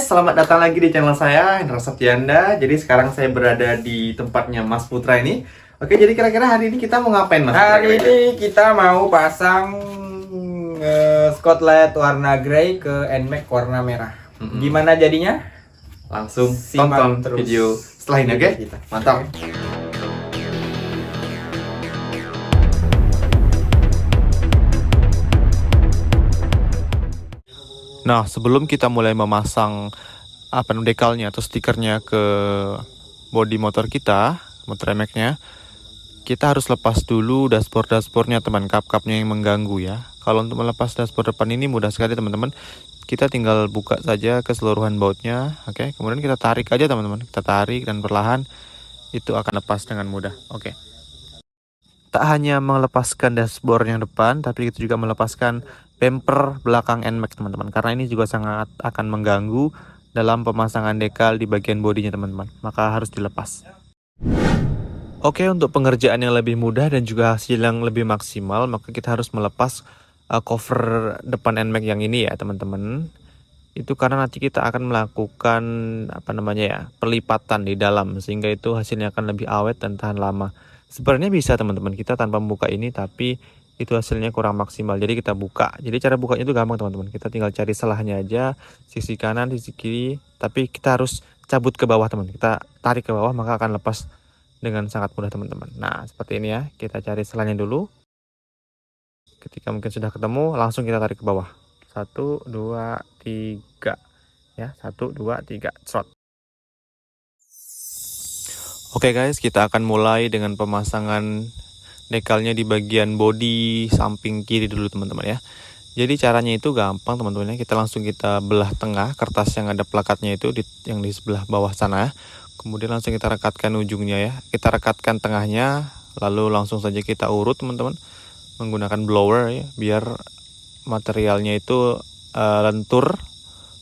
guys, selamat datang lagi di channel saya, Hendra Septianda. Jadi sekarang saya berada di tempatnya Mas Putra ini. Oke, jadi kira-kira hari ini kita mau ngapain, Mas Putra? Hari ini kita mau pasang Scotland warna grey ke NMAX warna merah. Gimana jadinya? Langsung Simak tonton terus video setelah ini, oke? kita. Mantap. Nah, sebelum kita mulai memasang dekalnya atau stikernya ke bodi motor kita, motor NMAX-nya, kita harus lepas dulu dashboardnya teman, kap-kapnya yang mengganggu ya. Kalau untuk melepas dashboard depan ini mudah sekali teman-teman. Kita tinggal buka saja keseluruhan bautnya, oke. Kemudian kita tarik aja teman-teman. Kita tarik dan perlahan itu akan lepas dengan mudah, oke. Tak hanya melepaskan dashboard yang depan, tapi kita juga melepaskan bumper belakang NMAX teman-teman. Karena ini juga sangat akan mengganggu dalam pemasangan dekal di bagian bodinya teman-teman. Maka harus dilepas. Oke, untuk pengerjaan yang lebih mudah dan juga hasil yang lebih maksimal, maka kita harus melepas cover depan NMAX yang ini ya teman-teman. Itu karena nanti kita akan melakukan perlipatan di dalam, sehingga itu hasilnya akan lebih awet dan tahan lama. Sebenarnya bisa teman-teman kita tanpa membuka ini, tapi itu hasilnya kurang maksimal. Jadi kita buka. Jadi cara bukanya itu gampang teman-teman. Kita tinggal cari selahnya aja, sisi kanan, sisi kiri. Tapi kita harus cabut ke bawah teman. Kita tarik ke bawah maka akan lepas dengan sangat mudah teman-teman. Nah seperti ini ya. Kita cari selahnya dulu. Ketika mungkin sudah ketemu, langsung kita tarik ke bawah. 1, 2, 3 ya. 1, 2, 3 trot. Oke guys, kita akan mulai dengan pemasangan dekalnya di bagian bodi samping kiri dulu teman-teman ya. Jadi caranya itu gampang teman-teman ya. Kita belah tengah kertas yang ada plakatnya itu yang di sebelah bawah sana. Kemudian langsung kita rekatkan ujungnya ya. Kita rekatkan tengahnya, lalu langsung saja kita urut teman-teman menggunakan blower ya, biar materialnya itu lentur,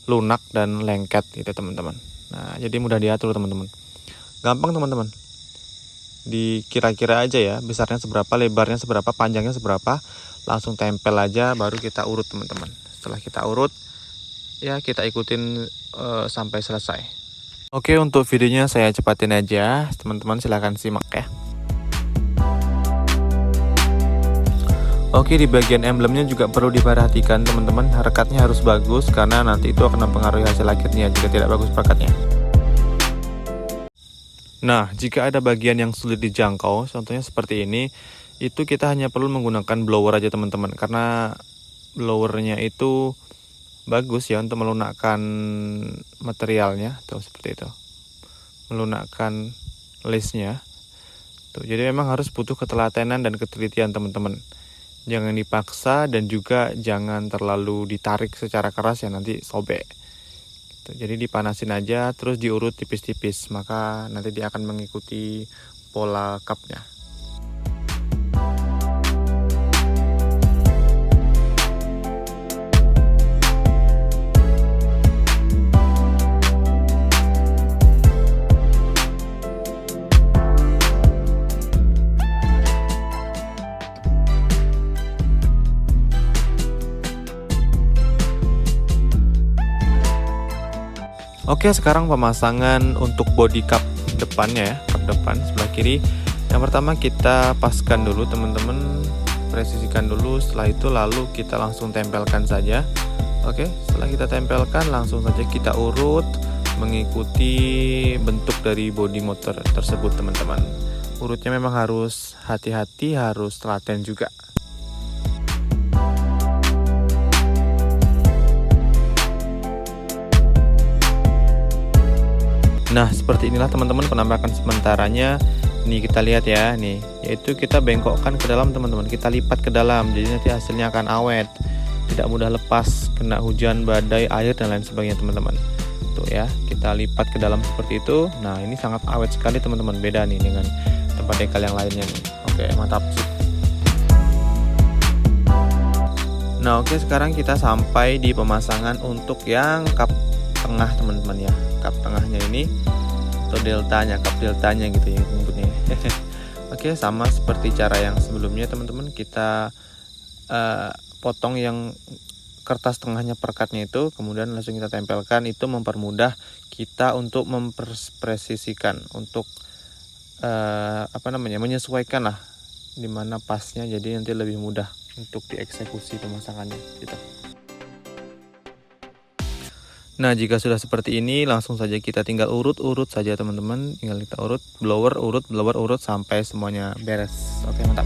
lunak dan lengket gitu teman-teman. Nah, jadi mudah diatur teman-teman. Gampang teman-teman. Dikira-kira aja ya, besarnya seberapa, lebarnya seberapa, panjangnya seberapa, langsung tempel aja, baru kita urut teman-teman. Setelah kita urut ya, kita ikutin sampai selesai. Oke, untuk videonya saya cepatin aja, teman-teman silahkan simak ya. Oke, di bagian emblemnya juga perlu diperhatikan teman-teman, rekatnya harus bagus karena nanti itu akan mempengaruhi hasil akhirnya jika tidak bagus rekatnya. Nah, jika ada bagian yang sulit dijangkau, contohnya seperti ini, itu kita hanya perlu menggunakan blower aja teman-teman, karena blowernya itu bagus ya untuk melunakkan materialnya, tuh seperti itu, melunakkan listnya. Tuh, jadi memang harus butuh ketelatenan dan ketelitian teman-teman. Jangan dipaksa dan juga jangan terlalu ditarik secara keras ya, nanti sobek. Jadi dipanasin aja, terus diurut tipis-tipis, maka nanti dia akan mengikuti pola cupnya. Oke, sekarang pemasangan untuk body cup depannya ya, cup depan sebelah kiri. Yang pertama kita paskan dulu teman-teman, presisikan dulu, setelah itu lalu kita langsung tempelkan saja. Oke, setelah kita tempelkan langsung saja kita urut mengikuti bentuk dari bodi motor tersebut teman-teman. Urutnya memang harus hati-hati, harus telaten juga. Nah, seperti inilah teman-teman penampakan sementaranya. Nih kita lihat ya, nih, yaitu kita bengkokkan ke dalam teman-teman, kita lipat ke dalam, jadi nanti hasilnya akan awet, tidak mudah lepas kena hujan, badai, air dan lain sebagainya teman-teman. Tuh ya, kita lipat ke dalam seperti itu. Nah, ini sangat awet sekali teman-teman, beda nih dengan tempat dekal yang lainnya nih. Oke, mantap. Nah, oke, sekarang kita sampai di pemasangan untuk yang kap tengah teman-teman ya. Kap tengahnya ini atau deltanya, kap deltanya gitu ya nyebutnya. Oke, sama seperti cara yang sebelumnya teman-teman, kita potong yang kertas tengahnya perekatnya itu, kemudian langsung kita tempelkan. Itu mempermudah kita untuk mempresisikan, untuk menyesuaikan lah dimana pasnya, jadi nanti lebih mudah untuk dieksekusi pemasangannya gitu. Nah, jika sudah seperti ini, langsung saja kita tinggal urut-urut saja teman-teman. Tinggal kita urut, blower urut sampai semuanya beres. Oke, mantap.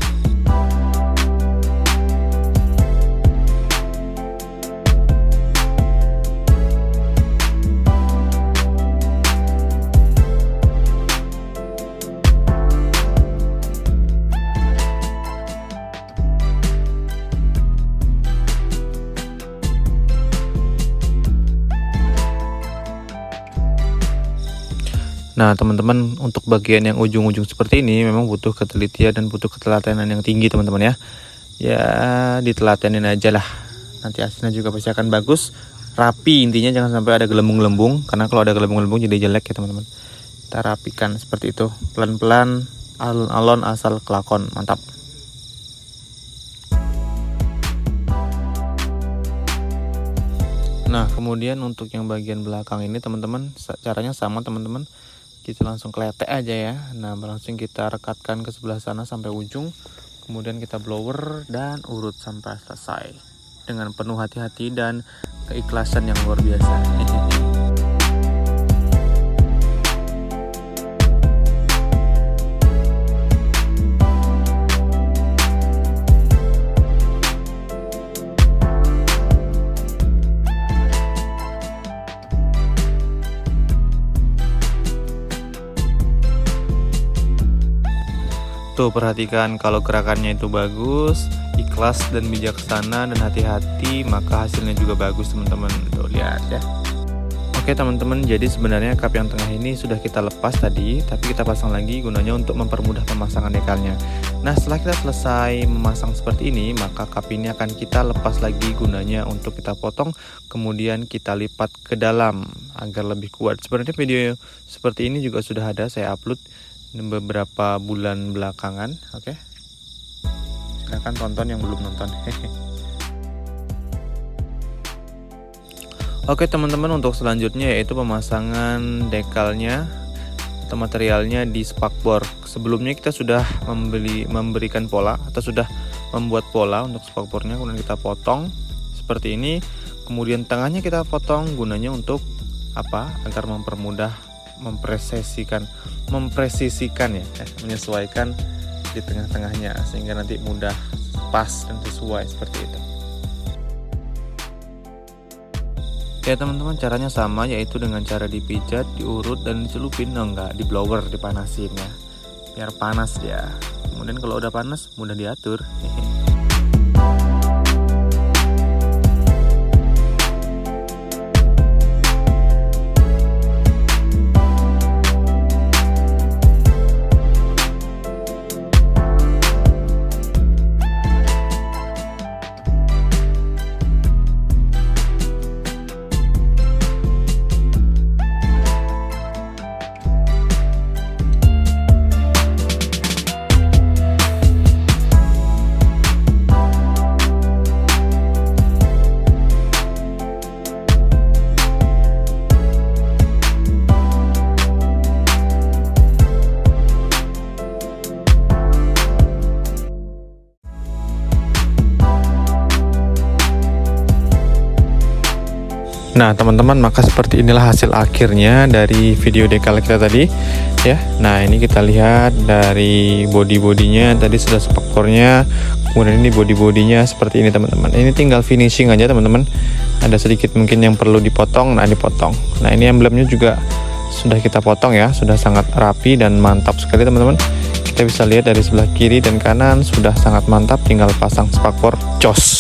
Nah teman-teman, untuk bagian yang ujung-ujung seperti ini memang butuh ketelitian dan butuh ketelatenan yang tinggi teman-teman ya. Ya ditelatenin aja lah, nanti hasilnya juga pasti akan bagus, rapi. Intinya jangan sampai ada gelembung-gelembung, karena kalau ada gelembung-gelembung jadi jelek ya teman-teman. Kita rapikan seperti itu, pelan-pelan, alon-alon asal kelakon, mantap. Nah kemudian untuk yang bagian belakang ini teman-teman, caranya sama teman-teman. Kita langsung kletek aja ya. Nah langsung kita rekatkan ke sebelah sana sampai ujung, kemudian kita blower dan urut sampai selesai dengan penuh hati-hati dan keikhlasan yang luar biasa. Tuh perhatikan, kalau gerakannya itu bagus, ikhlas dan bijaksana dan hati-hati, maka hasilnya juga bagus teman-teman. Tuh lihat ya. Oke teman-teman, jadi sebenarnya kap yang tengah ini sudah kita lepas tadi, tapi kita pasang lagi gunanya untuk mempermudah pemasangan dekalnya. Nah setelah kita selesai memasang seperti ini, maka kap ini akan kita lepas lagi gunanya untuk kita potong, kemudian kita lipat ke dalam agar lebih kuat. Sebenarnya video seperti ini juga sudah ada saya upload beberapa bulan belakangan. Oke, silahkan tonton yang belum nonton. Oke teman-teman, untuk selanjutnya yaitu pemasangan dekalnya atau materialnya di spakbor. Sebelumnya kita sudah memberikan pola atau sudah membuat pola untuk spakbornya, kemudian kita potong seperti ini. Kemudian tengahnya kita potong gunanya untuk apa? Agar mempermudah mempresisikan ya, menyesuaikan di tengah-tengahnya sehingga nanti mudah pas dan sesuai seperti itu. Ya teman-teman, caranya sama, yaitu dengan cara dipijat, diurut dan dicelupin. Enggak, di blower, dipanasin ya, biar panas dia. Kemudian kalau udah panas mudah diatur. Nah teman-teman, maka seperti inilah hasil akhirnya dari video dekal kita tadi ya. Nah ini kita lihat dari body-bodinya tadi sudah spakbornya, kemudian ini body-bodinya seperti ini teman-teman. Ini tinggal finishing aja teman-teman. Ada sedikit mungkin yang perlu dipotong, nah dipotong. Nah ini emblemnya juga sudah kita potong ya, sudah sangat rapi dan mantap sekali teman-teman. Kita bisa lihat dari sebelah kiri dan kanan sudah sangat mantap, tinggal pasang spakbor, jos.